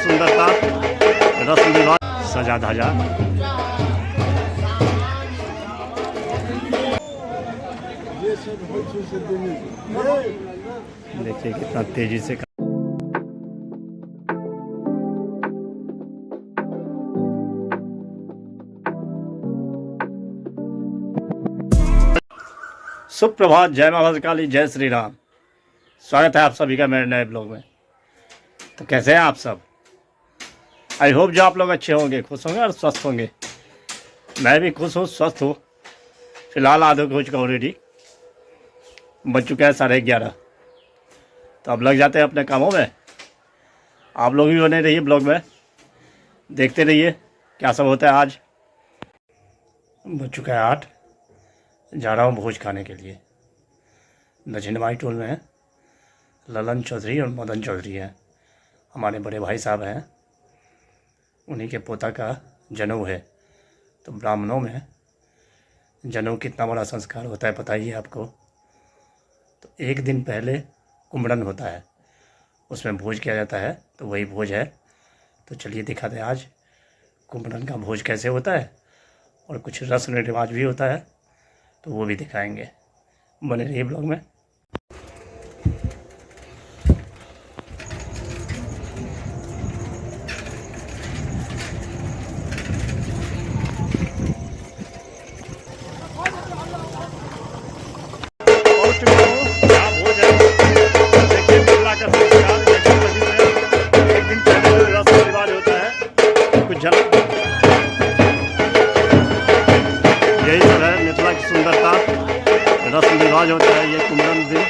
सुंदरता रस्म रिवाज सजा धजा। देखिए कितना तेजी से सुप्रभात, जय माता काली, जय श्री राम। स्वागत है आप सभी का मेरे नए ब्लॉग में। तो कैसे हैं आप सब? आई होप जो आप लोग अच्छे होंगे, खुश होंगे और स्वस्थ होंगे। मैं भी खुश हूँ, स्वस्थ हूँ। फिलहाल आधे हो चुका ऑलरेडी, बज चुका है 11:30। तो अब लग जाते हैं अपने कामों में। आप लोग भी बने रहिए ब्लॉग में, देखते रहिए क्या सब होता है। आज बज चुका है 8, जा रहा हूँ भोज खाने के लिए। दक्षिणवाई टोल में है, ललन चौधरी और मदन चौधरी हैं, हमारे बड़े भाई साहब हैं। उन्हीं के पोता का जनेऊ है। तो ब्राह्मणों में जनेऊ कितना बड़ा संस्कार होता है पता ही है आपको। तो एक दिन पहले कुंभड़न होता है, उसमें भोज किया जाता है। तो वही भोज है। तो चलिए दिखाते हैं आज कुंभड़न का भोज कैसे होता है, और कुछ रस्म रिवाज भी होता है, तो वो भी दिखाएंगे। बने रहिए ब्लॉग में। यही सब है मिथिला की सुंदरता रस्म रिवाज होता है ये कुंभड़न दिन।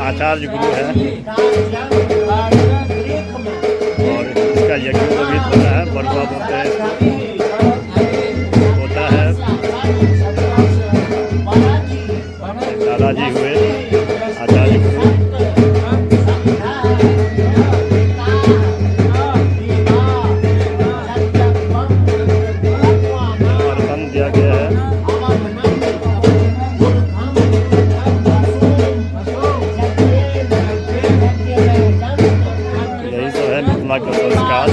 आचार्य गुरु है और इसका यज्ञोपवीत होता है। बरुआ बोलते हैं होता है। दादाजी हुए आचार्य गुरु। अर्पण दिया गया है। का संस्कार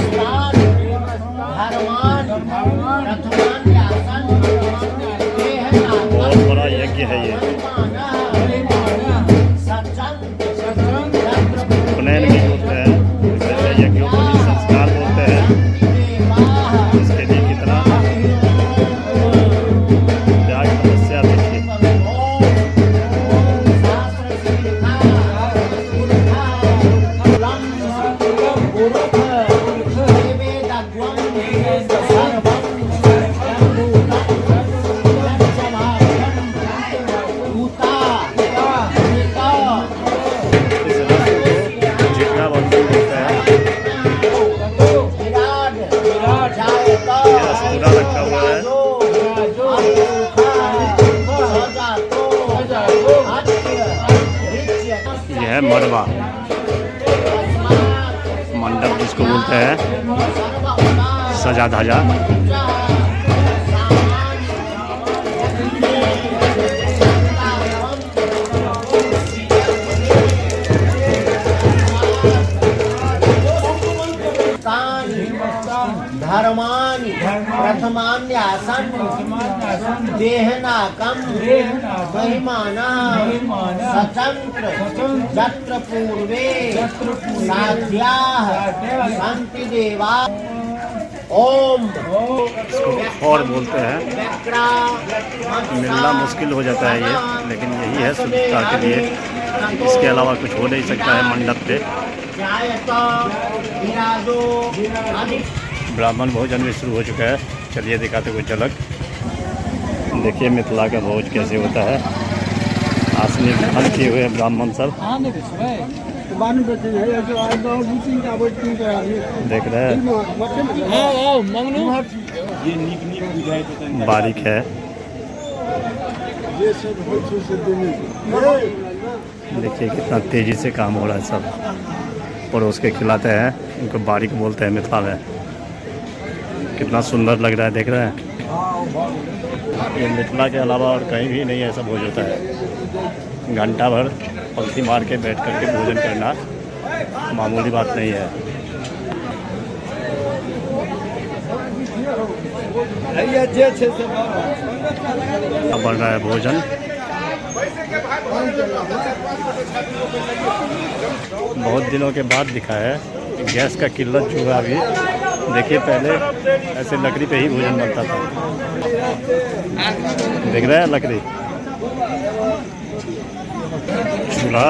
बहुत बड़ा यज्ञ है ये। उपनयन भी होते हैं, जैसे यज्ञों को भी संस्कार बोलते हैं। इसके लिए कितना त्याग तपस्या देखिए। रखा हुआ है। यह है मड़वा, मंडप जिसको बोलते हैं, सजा धजा। धर्मानि प्रथमान्यासन् देहनाकं महिमानः सचंत्र यत्र पूर्वे साध्याः सन्ति देवा। ओम इसको और बोलते हैं, मिलना मुश्किल हो जाता है ये, लेकिन यही है शुद्धता के लिए, इसके अलावा कुछ हो नहीं सकता है मंडप पे। ब्राह्मण भोजन भी शुरू हो चुका है, चलिए दिखाते कुछ झलक। देखिए मिथिला का भोज कैसे होता है। आसनी ग्रहण किए हुए ब्राह्मण सब देख रहे हैं, बारीक है। देखिए कितना तेजी से काम हो रहा है, सब परोस के खिलाते हैं, उनको बारीक बोलते हैं मिथिला में। कितना सुंदर लग रहा है, देख रहे हैं। ये मिथिला के अलावा और कहीं भी नहीं ऐसा भोज होता है। घंटा भर पंक्ति मार के बैठ करके भोजन करना मामूली बात नहीं है। अब बन रहा है भोजन। बहुत दिनों के बाद दिखा है गैस का किल्लत जो है अभी। देखिए पहले ऐसे लकड़ी पे ही भोजन बनता था, देख रहे हैं लकड़ी, चूल्हा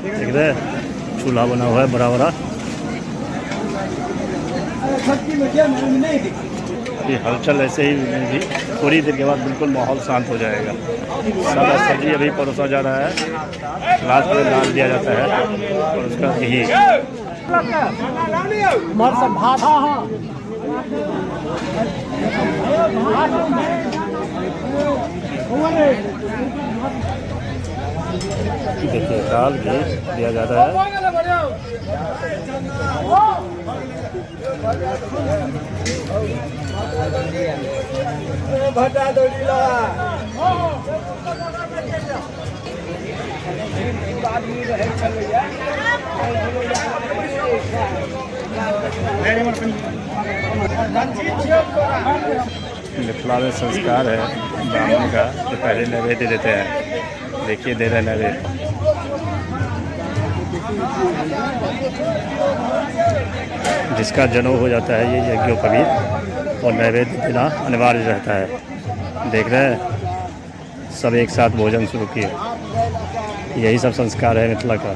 देख रहे हैं, चूल्हा बना हुआ है बड़ा बड़ा। ये हलचल ऐसे ही भी थोड़ी देर के बाद बिल्कुल माहौल शांत हो जाएगा। सारा सब्जी अभी परोसा जा रहा है, लास्ट में डाल दिया जाता है और उसका घी। देखिए दाल घी दिया जाता है। मिथिला में संस्कार है ब्राह्मण का, जो पहले नैवेद्य देते हैं। देखिए दे रहे नैवेद्य। जिसका जनेऊ हो जाता है ये यज्ञोपवीत, और नैवेद्य देना अनिवार्य रहता है। देख रहे हैं सब एक साथ भोजन शुरू किए। यही सब संस्कार है मिथिला का।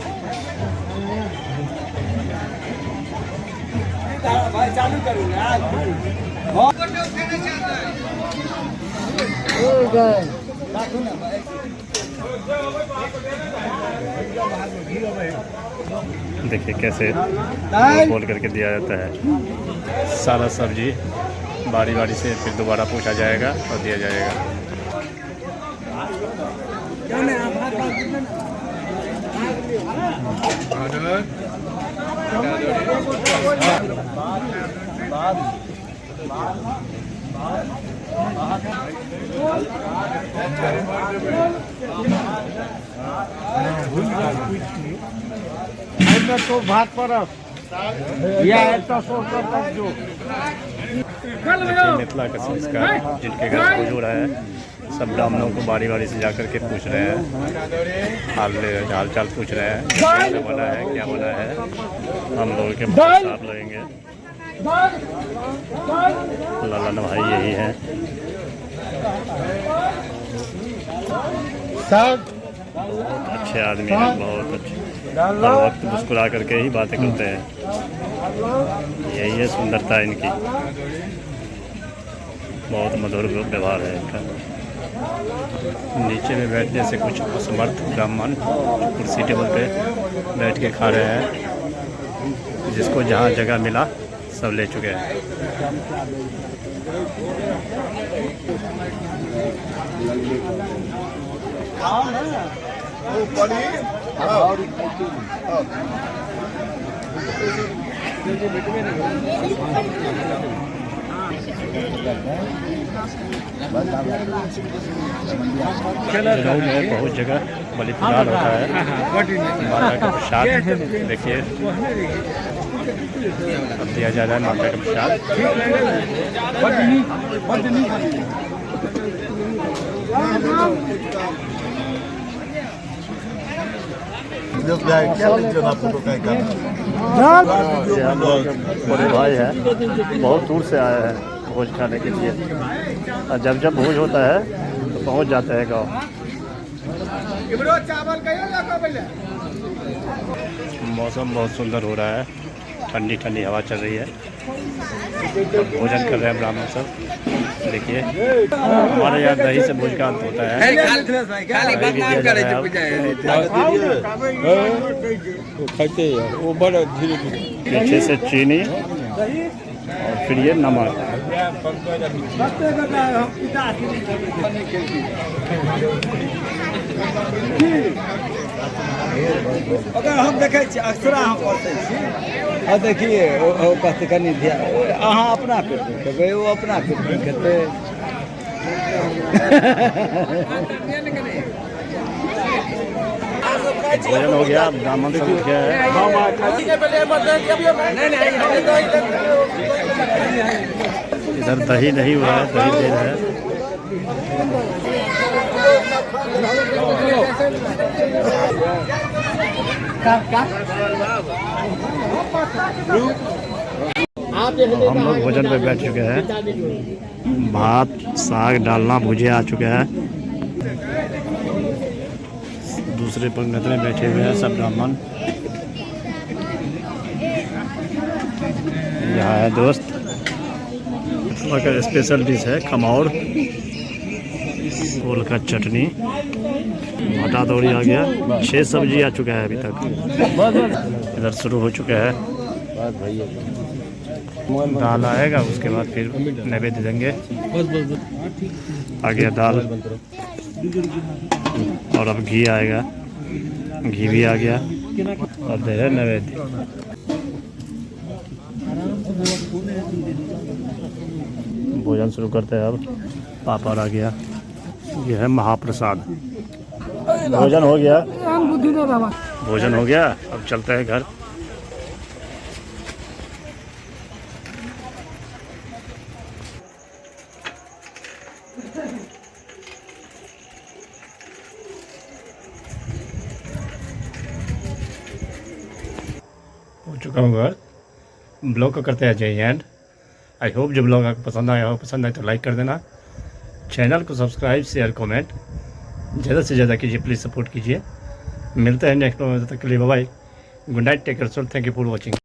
देखिए कैसे बोल करके दिया जाता है। सारा सब्जी बारी बारी से फिर दोबारा पूछा जाएगा और दिया जाएगा। तो भात पर मिथिला का संस्कार, जिनके घर भोज हो रहा है सब ब्राह्मणों को बारी बारी से जाकर के पूछ रहे हैं, हाल चाल पूछ रहे हैं, कैसे बना है, क्या बना है। हम लोगों के साथ लगेंगे। लाला भाई यही है। बहुत अच्छे आदमी हैं, बहुत अच्छे। हर वक्त मुस्कुरा करके ही बातें करते हैं। यही है सुंदरता इनकी। बहुत मधुर व्यवहार है इनका। नीचे में बैठने से कुछ असमर्थ ब्राह्मण कुर्सी टेबल पे बैठ के खा रहे हैं। जिसको जहाँ जगह मिला सब ले चुके हैं। जनेऊ में बहुत जगह बलि प्रदान होता है। माता का प्रसाद देखिए अब दिया जा रहा है माता का प्रसाद। ये हम लोग बड़े भाई हैं, बहुत दूर से आए हैं भोज खाने के लिए, और जब जब भोज होता है तो पहुंच जाते हैं गाँव। मौसम बहुत सुंदर हो रहा है, ठंडी ठंडी हवा चल रही है। तो भोजन कर रहे हैं ब्राह्मण सब। देखिए हमारे यहाँ दही से भोज का अंत होता है। दही भी दिया जा रहा है अब। पीछे से चीनी और फिर ये नमक। अगर हम देखे अक्सरा हम पढ़ते और देखिए कहते कनी अहाँ अपना पेट खेबै, वो अपना पेट खेते। भोजन हो गया, ब्राह्मण सब उठ गया है। इधर दही नहीं हुआ है, दही दे रहा है। हम लोग भोजन पे बैठ चुके हैं। भात, साग, डालना, भुजिया आ चुके हैं। दूसरे पंगत में बैठे हुए हैं सब ब्राह्मण। यहाँ है दोस्त, वहाँ का स्पेशल डिश है खमौर, ओल का चटनी, भाटा दौड़ी आ गया। 6 सब्जी आ चुका है अभी तक। इधर शुरू हो चुका है, दाल आएगा, उसके बाद फिर नैवेद्य देंगे। आ गया दाल और अब घी आएगा, घी भी आ गया और दे रहे नैवेद्य। भोजन शुरू करते हैं अब। पापड़ आ गया, ये है महाप्रसाद। भोजन हो गया, भोजन हो गया, अब चलते हैं घर। हो चुका हूँ घर। ब्लॉग को करते हैं जय एंड। आई होप जो ब्लॉग आपको पसंद आया हो, पसंद आए तो लाइक कर देना, चैनल को सब्सक्राइब, शेयर, कमेंट ज़्यादा से ज़्यादा कीजिए, प्लीज़ सपोर्ट कीजिए। मिलते हैं नेक्स्ट ब्लॉग में, तब तक के लिए bye bye, good night, take care, thank you for watching.